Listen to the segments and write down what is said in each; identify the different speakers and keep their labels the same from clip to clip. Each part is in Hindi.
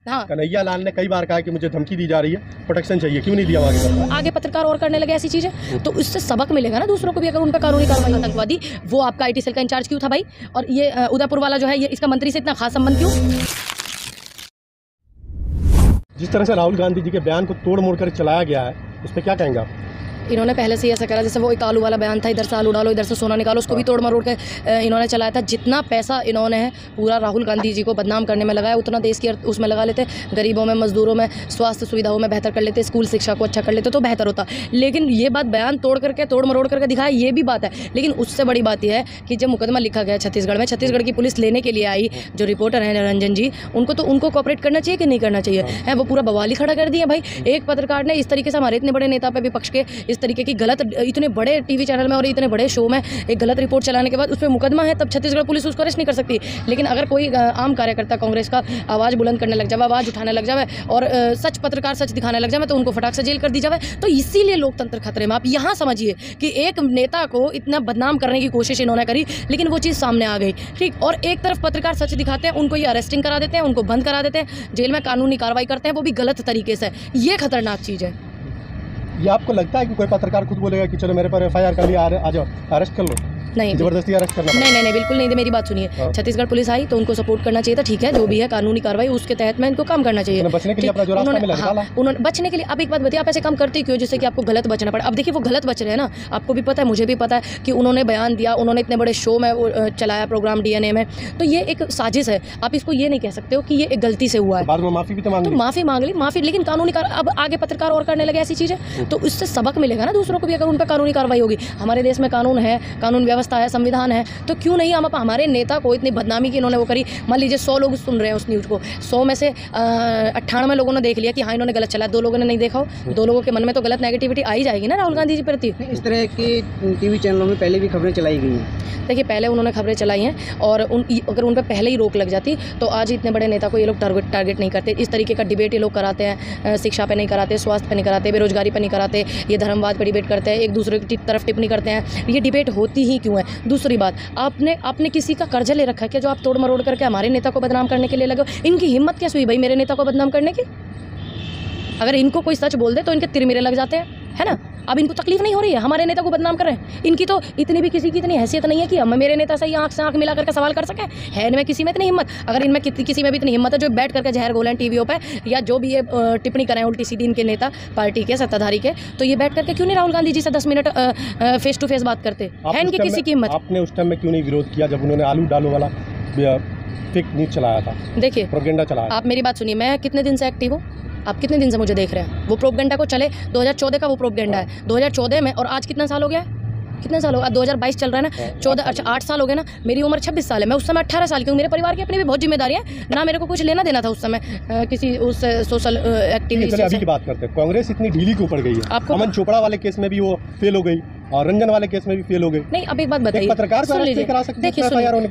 Speaker 1: हाँ।
Speaker 2: कन्हैया लाल ने कई बार कहा कि मुझे धमकी दी जा रही है, प्रोटेक्शन चाहिए, क्यों नहीं दिया
Speaker 1: आगे पत्रकार और करने लगे ऐसी चीज़ें, तो इससे सबक मिलेगा ना दूसरों को भी अगर उन पर कानूनी कार्रवाई। आतंकवादी वो आपका IT सेल का इंचार्ज क्यों था भाई, और ये उदयपुर वाला जो है ये इसका मंत्री से इतना खास संबंध क्यों?
Speaker 2: जिस तरह से राहुल गांधी जी के बयान को तोड़ मोड़ कर चलाया गया है, उस पर क्या कहेंगे आप?
Speaker 1: इन्होंने पहले से ही ऐसा करा, जैसे वो एक आलू वाला बयान था, इधर से आलू डालो इधर से सोना निकालो, उसको भी तोड़ मरोड़ के इन्होंने चलाया था। जितना पैसा इन्होंने पूरा राहुल गांधी जी को बदनाम करने में लगाया, उतना देश की उसमें लगा लेते, गरीबों में, मजदूरों में, स्वास्थ्य सुविधाओं में बेहतर कर लेते, स्कूल शिक्षा को अच्छा कर लेते तो बेहतर होता। लेकिन ये बात बयान तोड़ मरोड़ करके दिखाया, ये भी बात है। लेकिन उससे बड़ी बात यह है कि जब मुकदमा लिखा गया छत्तीसगढ़ में, छत्तीसगढ़ की पुलिस लेने के लिए आई, जो रिपोर्टर हैं रंजन जी, उनको कोऑपरेट करना चाहिए कि नहीं करना चाहिए है? वो पूरा बवाल ही खड़ा कर दिया भाई। एक पत्रकार ने इस तरीके से हमारे इतने बड़े नेता पे विपक्ष के इस तरीके की गलत, इतने बड़े टीवी चैनल में और इतने बड़े शो में एक गलत रिपोर्ट चलाने के बाद उस पर मुकदमा है, तब छत्तीसगढ़ पुलिस उसको अरेस्ट नहीं कर सकती। लेकिन अगर कोई आम कार्यकर्ता कांग्रेस का आवाज़ बुलंद करने लग जाए, आवाज़ उठाने लग जाए और सच पत्रकार सच दिखाने लग जाए तो उनको फटाक से जेल कर दी जाए। तो इसीलिए लोकतंत्र खतरे में। आप यहाँ समझिए कि एक नेता को इतना बदनाम करने की कोशिश इन्होंने करी, लेकिन वो चीज़ सामने आ गई, ठीक। और एक तरफ पत्रकार सच दिखाते हैं, उनको ये अरेस्टिंग करा देते हैं, उनको बंद करा देते हैं, जेल में कानूनी कार्रवाई करते हैं, वो भी गलत तरीके से। ये खतरनाक चीज़ है।
Speaker 2: ये आपको लगता है कि कोई पत्रकार खुद बोलेगा कि चलो मेरे पर FIR कर लिया, आ जाओ अरेस्ट कर लो?
Speaker 1: नहीं,
Speaker 2: जबरदस्ती अरेस्ट करना?
Speaker 1: नहीं, बिल्कुल नहीं। मेरी बात सुनिए, छत्तीसगढ़ पुलिस आई तो उनको सपोर्ट करना चाहिए था, ठीक है, जो भी है कानूनी कार्रवाई उसके तहत में इनको काम करना चाहिए।
Speaker 2: बचने के लिए अपना जो रास्ता मिला निकाला।
Speaker 1: उन्होंने बचने के लिए, अब एक बात बताइए, आप ऐसे काम करते क्यों जिससे कि आपको गलत बचना पड़े? अब देखिए वो गलत बच रहे हैं ना, आपको भी पता है, मुझे भी पता है कि उन्होंने बयान दिया, उन्होंने इतने बड़े शो में चलाया प्रोग्राम DNA में, तो ये एक साजिश है। आप इसको ये नहीं कह सकते हो कि ये एक गलती से हुआ है।
Speaker 2: बाद में माफी भी तो माफी
Speaker 1: मांग ली, लेकिन कानूनी अब आगे पत्रकार और करने लगे ऐसी चीज़ें, तो इससे सबक मिलेगा ना दूसरों को भी अगर उन पर कानूनी कार्रवाई होगी। हमारे देश में कानून है, कानून व्यवस्था है, संविधान है, तो क्यों नहीं हम हमारे नेता को इतनी बदनामी की इन्होंने वो करी। मान लीजिए 100 लोग सुन रहे हैं उस न्यूज़ को, 100 में से 98 लोगों ने देख लिया कि हाँ इन्होंने गलत चलाया, 2 लोगों ने नहीं देखा हो, 2 लोगों के मन में तो गलत नेगेटिविटी आ ही जाएगी ना राहुल गांधी जी प्रति।
Speaker 3: इस तरह के टीवी चैनलों में पहले भी खबरें चलाई गई हैं।
Speaker 1: देखिए पहले उन्होंने खबरें चलाई हैं, और अगर उन पर पहले ही रोक लग जाती तो आज इतने बड़े नेता को ये लोग टारगेट नहीं करते। इस तरीके का डिबेट ये लोग कराते हैं, शिक्षा पे नहीं कराते, स्वास्थ्य पे नहीं कराते, बेरोजगारी पे नहीं कराते, ये धर्मवाद पे डिबेट करते हैं, एक दूसरे की तरफ टिप्पणी करते हैं। ये डिबेट होती ही क्यों है? दूसरी बात, आपने किसी का कर्जा ले रखा है क्या जो आप तोड़ मरोड़ करके हमारे नेता को बदनाम करने के लिए लगे? इनकी हिम्मत कैसे हुई भाई मेरे नेता को बदनाम करने की? अगर इनको कोई सच बोल दे तो इनके तिरमिरे लग जाते हैं, है ना। अब इनको तकलीफ नहीं हो रही है, हमारे नेता को बदनाम कर रहे हैं। इनकी तो इतनी भी किसी की इतनी हैसियत नहीं है कि हम मेरे नेता से ही आंख से आंख मिला करके सवाल कर सकें। है इनमें किसी में इतनी हिम्मत? अगर इनमें किसी में भी इतनी हिम्मत है जो बैठ करके जहर घोलें टीवीओं पे, या जो भी ये टिप्पणी करें उल्टी सीधी इनके नेता पार्टी के सत्ताधारी के, तो ये बैठ करके क्यों नहीं राहुल गांधी जी से 10 मिनट फेस टू फेस बात करते? है इनकी किसी की हिम्मत?
Speaker 2: आपने उस टाइम में क्यों नहीं विरोध किया जब उन्होंने आलू डालो वाला फेक न्यूज़ चलाया था?
Speaker 1: देखिए
Speaker 2: प्रोपेगेंडा चलाया।
Speaker 1: आप मेरी बात सुनिए, मैं कितने दिन से एक्टिव हूँ, आप कितने दिन से मुझे देख रहे हैं? वो प्रोपेगेंडा को चले 2014 का वो प्रोपेगेंडा है, 2014 में, और आज कितना साल हो गया? कितना साल होगा? 2022 चल रहा है ना, 14 अच्छा 8 साल हो गए ना। मेरी उम्र 26 साल है, मैं उस समय 18 साल की हूँ। मेरे परिवार की अपनी भी बहुत जिम्मेदारियाँ ना, मेरे को कुछ लेना देना था उस समय किसी उस सोशल एक्टिविटी।
Speaker 2: अभी की बात करते हैं, कांग्रेस इतनी ढीली क्यों पड़ गई है? अमन चोपड़ा वाले केस में भी वो फेल हो गई और रंजन वाले केस में भी फेल हो गए।
Speaker 1: नहीं, अब एक बात बताइए,
Speaker 2: पत्रकार
Speaker 1: सुन लीजिए, देखिए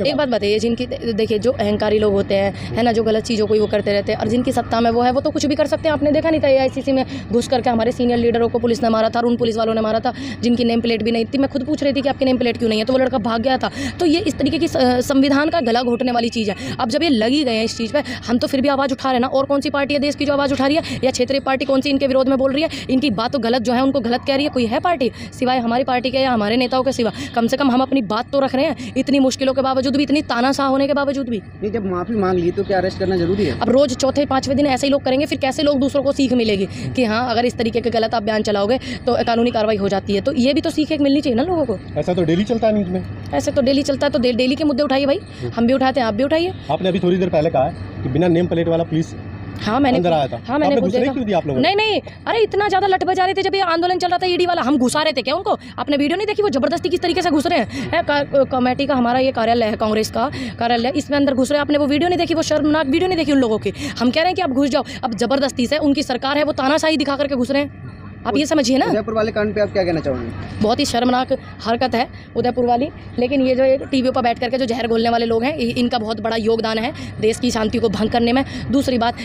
Speaker 1: एक बात बताइए, जिनकी देखिए जो अहंकारी लोग होते हैं, है ना, जो गलत चीज़ों को वो करते रहते हैं, और जिनकी सत्ता में वो है, वो तो कुछ भी कर सकते हैं। आपने देखा नहीं था AICC में घुस करके हमारे सीनियर लीडरों को पुलिस ने मारा था, और उन पुलिस वालों ने मारा था जिनकी नेम प्लेट भी नहीं थी। मैं खुद पूछ रही थी कि आपकी नेम प्लेट क्यों नहीं है, तो वो लड़का भाग गया था। तो ये इस तरीके की संविधान का गला घोटने वाली चीज़ है। अब जब ये लगी गए हैं इस चीज़ पर, हम तो फिर भी आवाज़ उठा रहे हैं ना। और कौन सी पार्टी है देश की जो आवाज़ उठा रही है, या क्षेत्रीय पार्टी कौन सी इनके विरोध में बोल रही है? इनकी बात तो गलत जो है उनको गलत कह रही है, कोई है पार्टी सिवाय हमारी पार्टी के या हमारे नेताओं के सिवा? कम से कम हम अपनी बात तो रख रहे हैं, इतनी मुश्किलों के बावजूद भी, इतनी तानाशाह होने के बावजूद भी।
Speaker 3: नहीं, जब माफी मांग ली तो क्या अरेस्ट करना जरूरी है?
Speaker 1: अब रोज चौथे 5वें दिन ऐसे ही लोग करेंगे, फिर कैसे लोग दूसरों को सीख मिलेगी कि हाँ अगर इस तरीके के गलत आप बयान चलाओगे तो कानूनी कार्रवाई हो जाती है? तो ये भी तो सीख एक मिलनी चाहिए ना लोगों को।
Speaker 2: ऐसा तो डेली चलता है न्यूज़ में,
Speaker 1: ऐसे तो डेली चलता है, तो डेली के मुद्दे उठाइए भाई, हम भी उठाते हैं, आप भी उठाइए।
Speaker 2: आपने अभी थोड़ी देर पहले कहा है कि बिना नेम प्लेट वाला पुलिस अंदर आया था।
Speaker 1: हाँ मैंने
Speaker 2: खुद देखा। आप लोगों ने?
Speaker 1: नहीं, अरे इतना ज्यादा लट बजा रहे थे जब ये आंदोलन चल रहा था ईडी वाला, हम घुसा रहे थे क्या उनको? आपने वीडियो नहीं देखी वो जबरदस्ती किस तरीके से घुस रहे हैं? कमेटी का हमारा ये कार्यालय है, कांग्रेस का कार्यालय, इसमें अंदर घुस रहे हैं। आपने वो वीडियो नहीं देखी? वो शर्मनाक वीडियो नहीं देखी उन लोगों की? हम कह रहे हैं कि आप घुस जाओ, अब जबरदस्ती से उनकी सरकार है वो तानाशाही दिखा करके घुस रहे हैं। आप ये समझिए ना।
Speaker 3: उदयपुर वाले कांड पे आप क्या कहना चाहोगे?
Speaker 1: बहुत ही शर्मनाक हरकत है उदयपुर वाली, लेकिन ये जो एक टीवी पर बैठ करके जो जहर घोलने वाले लोग हैं, इनका बहुत बड़ा योगदान है देश की शांति को भंग करने में। दूसरी बात,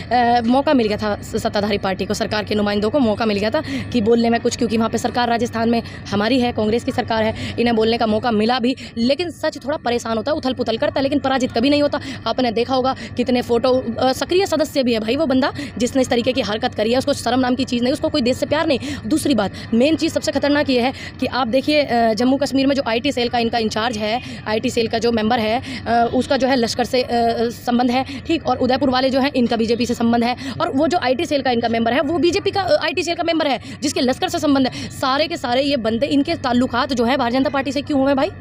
Speaker 1: मौका मिल गया था सत्ताधारी पार्टी को, सरकार के नुमाइंदों को मौका मिल गया था कि बोलने में कुछ, क्योंकि वहाँ पे सरकार राजस्थान में हमारी है, कांग्रेस की सरकार है, इन्हें बोलने का मौका मिला भी। लेकिन सच थोड़ा परेशान होता है, उथल पुथल करता है, लेकिन पराजित कभी नहीं होता। आपने देखा होगा कितने फोटो, सक्रिय सदस्य भी है भाई वो बंदा जिसने इस तरीके की हरकत करी है। उसको शर्म नाम की चीज़ नहीं, उसको कोई देश से प्यार नहीं। दूसरी बात, मेन चीज़ सबसे खतरनाक ये है कि आप देखिए जम्मू कश्मीर में जो IT सेल का इनका इंचार्ज है, IT सेल का जो मेंबर है, उसका जो है लश्कर से संबंध है, ठीक। और उदयपुर वाले जो है इनका बीजेपी से संबंध है, और वो जो IT सेल का इनका मेंबर है वो बीजेपी का IT सेल का मेंबर है जिसके लश्कर से संबंध है। सारे के सारे ये बंदे, इनके ताल्लुकात जो है भारतीय जनता पार्टी से क्यों हुए भाई?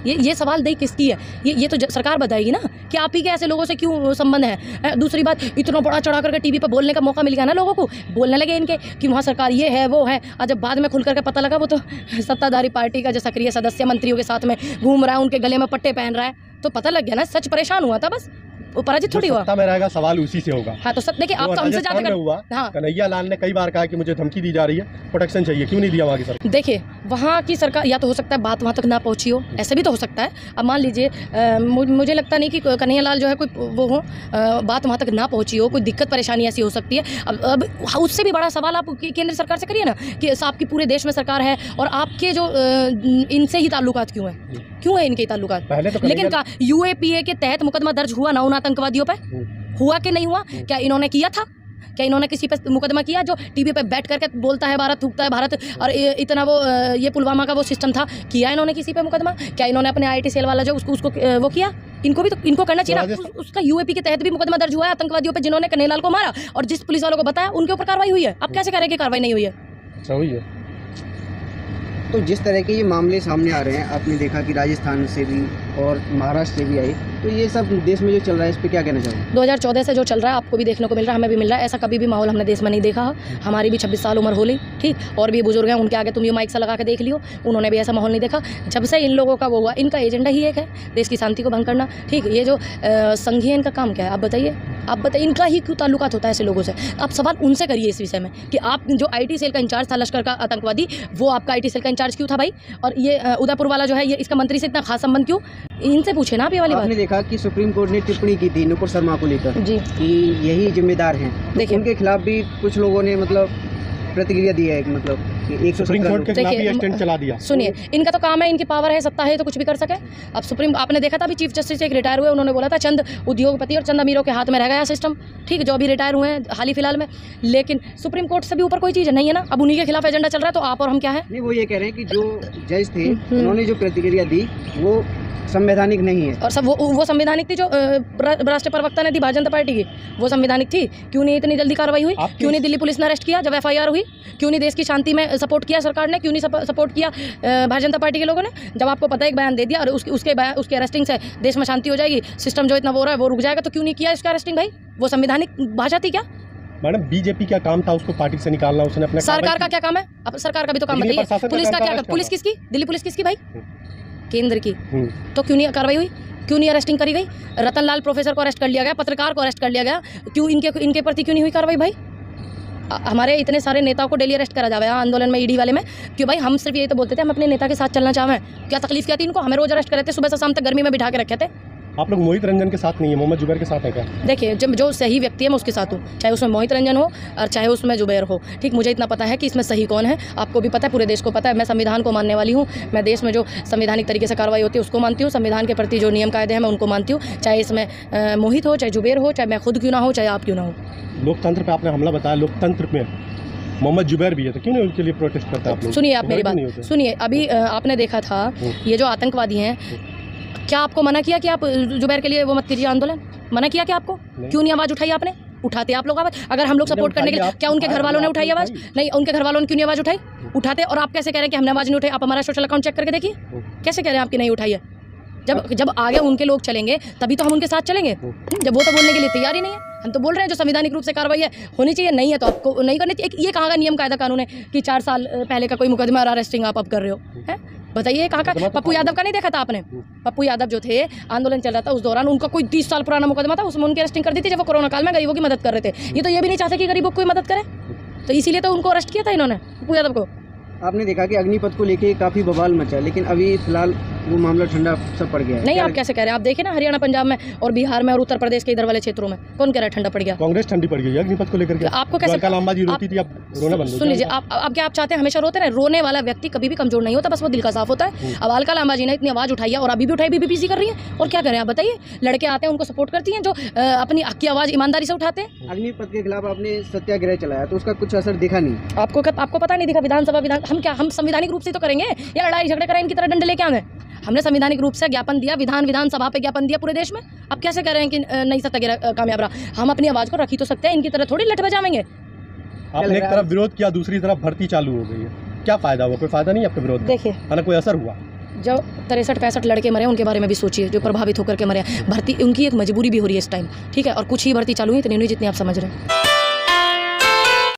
Speaker 1: ये सवाल दे किसकी है? ये तो सरकार बताएगी ना कि आप ही के ऐसे लोगों से क्यों संबंध है। दूसरी बात, इतना बड़ा चढ़ा करके टीवी पर बोलने का मौका मिल गया ना लोगों को, बोलने लगे इनके कि वहाँ सरकार ये है वो है, और जब बाद में खुल करके पता लगा वो तो सत्ताधारी पार्टी का जो सक्रिय सदस्य मंत्रियों के साथ में घूम रहा है, उनके गले में पट्टे पहन रहा है, तो पता लग गया ना। सच परेशान हुआ था बस, वो पराजित थोड़ी हुआ।
Speaker 2: सत्ता में रहेगा सवाल उसी से होगा।
Speaker 1: हाँ तो सब देखिए, आप तो हमसे ज़्यादा
Speaker 2: हुआ।
Speaker 1: हाँ,
Speaker 2: कन्हैया लाल ने कई बार कहा कि मुझे धमकी दी जा रही है, प्रोटेक्शन चाहिए, क्यों नहीं दिया वहाँ की सरकार?
Speaker 1: देखिए वहाँ की सरकार, या तो हो सकता है बात वहाँ तक ना पहुँची हो, ऐसे भी तो हो सकता है। अब मान लीजिए मुझे लगता नहीं कि कन्हैया लाल जो है कोई वो हो, बात वहाँ तक ना पहुँची हो, कोई दिक्कत परेशानी ऐसी हो सकती है। अब उससे भी बड़ा सवाल आप केंद्र सरकार से करिए ना कि आपकी पूरे देश में सरकार है और आपके जो इनसे ही ताल्लुकात क्यों है इनके ताल्लुकात? लेकिन UAPA के तहत मुकदमा दर्ज हुआ ना उन आतंकवादियों पर? हुआ कि नहीं हुआ? क्या इन्होंने किया था? क्या इन्होंने किसी पे मुकदमा किया जो टीवी पे बैठ करके बोलता है भारत, थूकता है भारत, और इतना वो ये पुलवामा का वो सिस्टम था, किया इन्होंने किसी पे मुकदमा? क्या इन्होंने अपने IT सेल वाला जो उसको वो किया? इनको भी तो इनको करना चाहिए ना। उसका UAP के तहत भी मुकदमा दर्ज हुआ है आतंकवादियों पे जिन्होंने कन्हैया लाल को मारा, और जिस पुलिस वालों को बताया उनके ऊपर कार्रवाई हुई है। आप कैसे कह रहे हैं कि कार्रवाई नहीं हुई है?
Speaker 2: सही है।
Speaker 3: तो जिस तरह के ये मामले सामने आ रहे हैं, आपने देखा कि राजस्थान से भी और महाराष्ट्र से भी आई, तो ये सब देश में जो चल रहा है इस पर क्या कहना चाहोगे?
Speaker 1: 2014 से जो चल रहा है आपको भी देखने को मिल रहा है, हमें भी मिल रहा है। ऐसा कभी भी माहौल हमने देश में नहीं देखा। हमारी भी 26 साल उम्र हो ली, ठीक, और भी बुजुर्ग हैं, उनके आगे तुम ये माइक से लगा के देख लियो, उन्होंने भी ऐसा माहौल नहीं देखा। जब से इन लोगों का वो हुआ, इनका एजेंडा ही एक है, देश की शांति को भंग करना, ठीक। ये जो संघीय इनका काम क्या है आप बताइए? इनका ही क्यों ताल्लुकात होता है ऐसे लोगों से? आप सवाल उनसे करिए इस विषय में कि आप जो IT सेल का इंचार्ज था लश्कर का आतंकवादी, वो आपका IT सेल का इंचार्ज क्यों था भाई? और ये उदयपुर वाला जो है, ये इसका मंत्री से इतना खास संबंध क्यों? इनसे पूछे ना आप ये वाली बात।
Speaker 3: आपने देखा कि सुप्रीम कोर्ट ने टिप्पणी की थी नुपुर शर्मा को लेकर
Speaker 1: जी
Speaker 3: कि यही जिम्मेदार हैं, तो उनके खिलाफ भी कुछ लोगों ने मतलब प्रतिक्रिया दी है, मतलब कि
Speaker 2: सुप्रीम कोर्ट के खिलाफ भी स्टैंड चला दिया।
Speaker 1: सुनिए, इनका तो काम है, इनकी पावर है, सत्ता है तो कुछ भी कर सके। अब आपने देखा था अभी चीफ जस्टिस एक रिटायर हुए, उन्होंने बोला था चंद उद्योगपति और चंद अमीरों के हाथ में रह गया सिस्टम, ठीक, जो अभी रिटायर हुए हैं हाल ही फिलहाल में। लेकिन सुप्रीम कोर्ट से भी ऊपर कोई चीज़ नहीं है ना। अब उन्हीं के खिलाफ एजेंडा चल रहा है, तो आप और हम क्या है?
Speaker 3: नहीं, वो ये कह रहे हैं कि जो जज थे उन्होंने जो प्रतिक्रिया दी वो संवैधानिक नहीं है।
Speaker 1: और सब वो संवैधानिक थी जो राष्ट्रीय प्रवक्ता ने दी भारतीय जनता पार्टी की, वो संवैधानिक थी। क्यों नहीं इतनी जल्दी कार्रवाई हुई? क्यों नहीं दिल्ली पुलिस ने अरेस्ट किया जब FIR हुई? क्यों नहीं देश की शांति में सपोर्ट किया सरकार ने? क्यों नहीं सपोर्ट किया भारतीय जनता पार्टी के लोगों ने? जब आपको पता है एक बयान दे दिया और उसके अरेस्टिंग से देश में शांति हो जाएगी, सिस्टम जो इतना वो रहा है वो रुक जाएगा, तो क्यों नहीं किया इसका अरेस्टिंग भाई? वो संवैधानिक भाषा थी क्या?
Speaker 2: मैडम बीजेपी क्या काम था उसको पार्टी से निकालना? उसने अपने
Speaker 1: सरकार का क्या काम है? अब सरकार का भी तो काम बताइए। पुलिस का क्या? पुलिस किसकी? दिल्ली पुलिस किसकी भाई? केंद्र की। तो क्यों नहीं कार्रवाई हुई? क्यों नहीं अरेस्टिंग करी गई? रतनलाल प्रोफेसर को अरेस्ट कर लिया गया, पत्रकार को अरेस्ट कर लिया गया, क्यों इनके प्रति क्यों नहीं हुई कार्रवाई भाई? हमारे इतने सारे नेताओं को डेली अरेस्ट करा जावे आंदोलन में, ED वाले में, क्यों भाई? हम सिर्फ यही तो बोलते थे हम अपने नेता के साथ चलना चाहें। क्या तकलीफ क्या थी इनको? हमें रोज अरेस्ट कर रहे थे, सुबह से शाम तक गर्मी में बिठा के रखे थे।
Speaker 2: आप लोग मोहित रंजन के साथ नहीं है, मोहम्मद जुबैर के साथ है क्या?
Speaker 1: देखिए, जब जो सही व्यक्ति है मैं उसके साथ हूँ, चाहे उसमें मोहित रंजन हो और चाहे उसमें जुबैर हो, ठीक। मुझे इतना पता है कि इसमें सही कौन है, आपको भी पता है, पूरे देश को पता है। मैं संविधान को मानने वाली हूँ, मैं देश में जो संवैधानिक तरीके से कार्रवाई होती है उसको मानती हूँ, संविधान के प्रति जो नियम कायदे हैं मैं उनको मानती हूँ, चाहे इसमें मोहित हो, चाहे जुबैर हो, चाहे मैं खुद क्यों ना हो, चाहे आप क्यों ना हो।
Speaker 2: लोकतंत्र पे आपने हमला बताया, लोकतंत्र में मोहम्मद जुबैर भी है, तो क्यों नहीं उनके लिए प्रोटेस्ट करता है आप लोग?
Speaker 1: सुनिए, आप मेरी बात सुनिए। अभी आपने देखा था ये जो आतंकवादी हैं, क्या आपको मना किया कि आप जुबैर के लिए वो मत कीजिए आंदोलन? मना किया क्या आपको? क्यों नहीं आवाज़ उठाई आपने? उठाते आप लोग आवाज़। अगर हम लोग सपोर्ट करने के लिए, क्या उनके घर वालों ने उठाई आवाज़? नहीं, उनके घर वालों ने क्यों नहीं आवाज़ उठाई? उठाते। और आप कैसे कह रहे हैं कि हमने आवाज़ नहीं उठाई? आप हमारा सोशल अकाउंट चेक करके देखिए, कैसे कह रहे हैं आपकी नहीं उठाई है? जब आगे उनके लोग चलेंगे तभी तो हम उनके साथ चलेंगे, जब वो तो बोलने के लिए तैयार ही नहीं है। हम तो बोल रहे हैं जो संवैधानिक रूप से कार्रवाई है होनी चाहिए, नहीं है तो आपको नहीं करनी चाहिए। ये कहाँ का नियम कायदा कानून है कि 4 साल पहले का कोई मुकदमा और अरेस्टिंग आप अब कर रहे हो? हैं बताइए कहाँ का? पप्पू यादव का नहीं देखा था आपने? पप्पू यादव जो थे, आंदोलन चल रहा था उस दौरान, उनका कोई 30 साल पुराना मुकदमा था, उसमें उनकी अरेस्टिंग कर दी थी जब वो कोरोना काल में गरीबों की मदद कर रहे थे। ये तो ये भी नहीं चाहते कि गरीबों को कोई मदद करे। तो इसीलिए तो उनको अरेस्ट किया था इन्होंने, पप्पू यादव को।
Speaker 3: आपने देखा कि अग्निपथ को लेके काफ़ी बवाल मचा, लेकिन अभी फिलहाल वो मामला ठंडा सब पड़ गया है।
Speaker 1: नहीं, आप कैसे कह रहे हैं? आप देखिए ना, हरियाणा, पंजाब में और बिहार में और उत्तर प्रदेश के इधर वाले क्षेत्रों में कौन कह रहा है ठंडा पड़ गया?
Speaker 2: कांग्रेस ठंडी पड़ गई है अग्निपथ को लेकर के।
Speaker 1: आपको कैसे?
Speaker 2: कल अंबाजी रोती थी, अब रोना बंद हो गया।
Speaker 1: सुन लीजिए, आप क्या आप चाहते हैं हमेशा रोते रहे? रोने वाला व्यक्ति कभी भी कमजोर नहीं होता, बस वो दिल का साफ होता है। अब अलका लांबा जी ने इतनी आवाज़ उठाई है और अभी भी उठाई, बीबीपीसी कर रही है, और क्या करें आप बताइए? लड़के आते हैं उनको सपोर्ट करती हैं, जो अपनी हक की आवाज़ ईमानदारी से उठाते हैं।
Speaker 3: अग्निपथ के खिलाफ आपने सत्याग्रह चलाया तो उसका कुछ असर दिखा नहीं?
Speaker 1: आपको पता नहीं दिखा? विधानसभा हम संवैधानिक रूप से तो करेंगे, या लड़ाई झगड़े करें इनकी तरह डंडे लेके आए? हमने संवैधानिक रूप से ज्ञापन दिया, विधानसभा पे ज्ञापन दिया पूरे देश में। आप कैसे कह रहे हैं कि नहीं सत्याग्रह कामयाब रहा? हम अपनी आवाज़ को रखी तो सकते हैं, इनकी तरह थोड़ी लठ बजावेंगे।
Speaker 2: आपने एक तरफ विरोध किया, दूसरी तरफ भर्ती चालू हो गई है, क्या फायदा हुआ? कोई फायदा नहीं आपके विरोध?
Speaker 1: देखिए,
Speaker 2: है ना, कोई असर हुआ?
Speaker 1: जो 63-65 लड़के मरे उनके बारे में भी सोचिए, जो प्रभावित होकर के मरे। भर्ती उनकी एक मजबूरी भी हो रही है इस टाइम, ठीक है, और कुछ ही भर्ती चालू हुई, इतनी नहीं जितनी आप समझ रहे हैं।